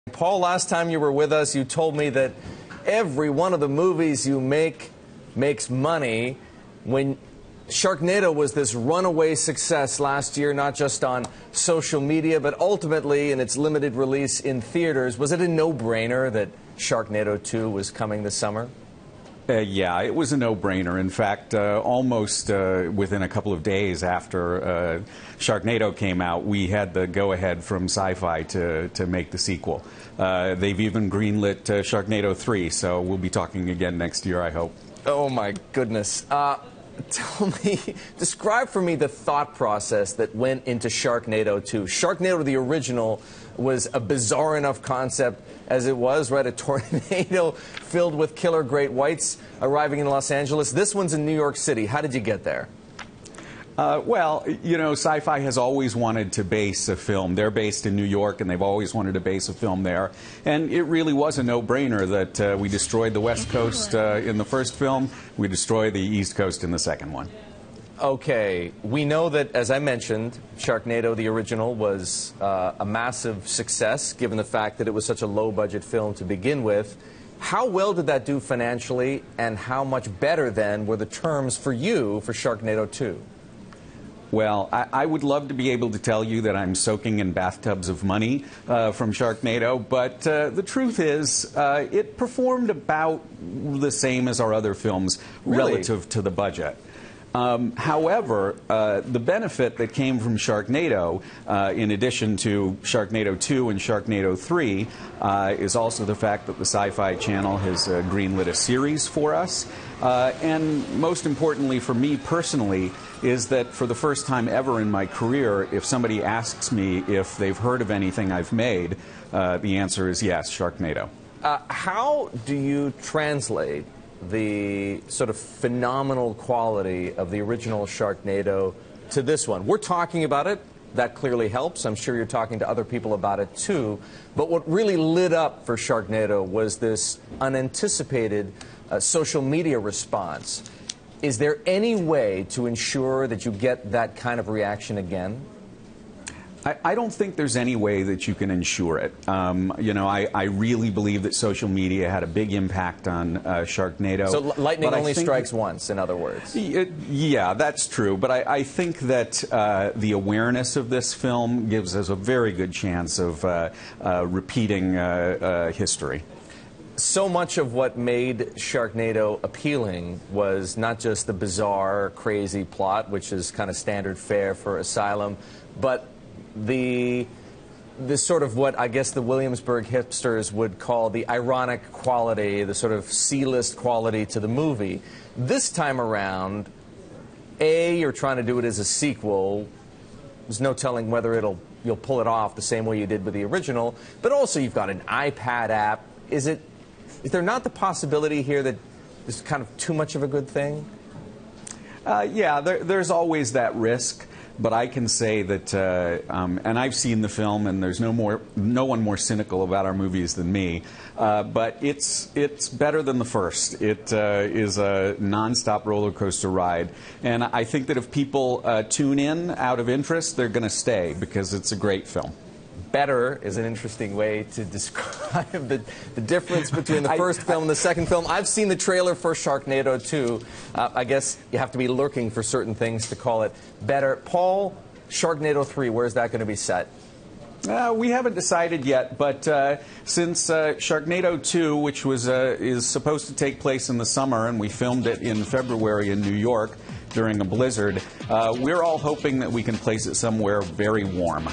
Paul, last time you were with us, you told me that every one of the movies you make makes money. When Sharknado was this runaway success last year, not just on social media, but ultimately in its limited release in theaters, was it a no-brainer that Sharknado 2 was coming this summer? Yeah, it was a no-brainer. In fact, almost within a couple of days after Sharknado came out, we had the go-ahead from Sci-Fi to make the sequel. They've even greenlit Sharknado 3, so we'll be talking again next year, I hope. Oh, my goodness. Tell me, describe for me the thought process that went into Sharknado 2. Sharknado, the original, was a bizarre enough concept as it was, right? A tornado filled with killer great whites arriving in Los Angeles. This one's in New York City. How did you get there? Well, you know, Sci-Fi has always wanted to base a film. They're based in New York, and they've always wanted to base a film there. And it really was a no-brainer that we destroyed the West Coast in the first film. We destroyed the East Coast in the second one. Okay, we know that, as I mentioned, Sharknado, the original, was a massive success, given the fact that it was such a low-budget film to begin with. How well did that do financially, and how much better, then, were the terms for you for Sharknado 2? Well, I would love to be able to tell you that I'm soaking in bathtubs of money from Sharknado, but the truth is it performed about the same as our other films relative to the budget. However, the benefit that came from Sharknado, in addition to Sharknado 2 and Sharknado 3, is also the fact that the Sci-Fi Channel has greenlit a series for us. And most importantly for me personally is that for the first time ever in my career, if somebody asks me if they've heard of anything I've made, the answer is yes, Sharknado. How do you translate the sort of phenomenal quality of the original Sharknado to this one? We're talking about it. That clearly helps. I'm sure you're talking to other people about it too. But what really lit up for Sharknado was this unanticipated social media response. Is there any way to ensure that you get that kind of reaction again? I don't think there's any way that you can ensure it. You know, I really believe that social media had a big impact on Sharknado. So lightning only strikes once, in other words. Yeah, that's true. But I think that the awareness of this film gives us a very good chance of repeating history. So much of what made Sharknado appealing was not just the bizarre, crazy plot, which is kind of standard fare for Asylum, but the sort of what I guess the Williamsburg hipsters would call the ironic quality, the sort of C-list quality to the movie. This time around, you're trying to do it as a sequel. There's no telling whether you'll pull it off the same way you did with the original, but also you've got an iPad app. Is there not the possibility here that this is kind of too much of a good thing? Yeah, there's always that risk. But I can say that, and I've seen the film, and there's no one more cynical about our movies than me. But it's better than the first. It is a nonstop roller coaster ride, and I think that if people tune in out of interest, they're going to stay because it's a great film. Better is an interesting way to describe the difference between the first film and the second film. I've seen the trailer for Sharknado 2. I guess you have to be looking for certain things to call it better. Paul, Sharknado 3, where's that going to be set? We haven't decided yet, but since Sharknado 2, which was is supposed to take place in the summer, and we filmed it in February in New York during a blizzard, we're all hoping that we can place it somewhere very warm.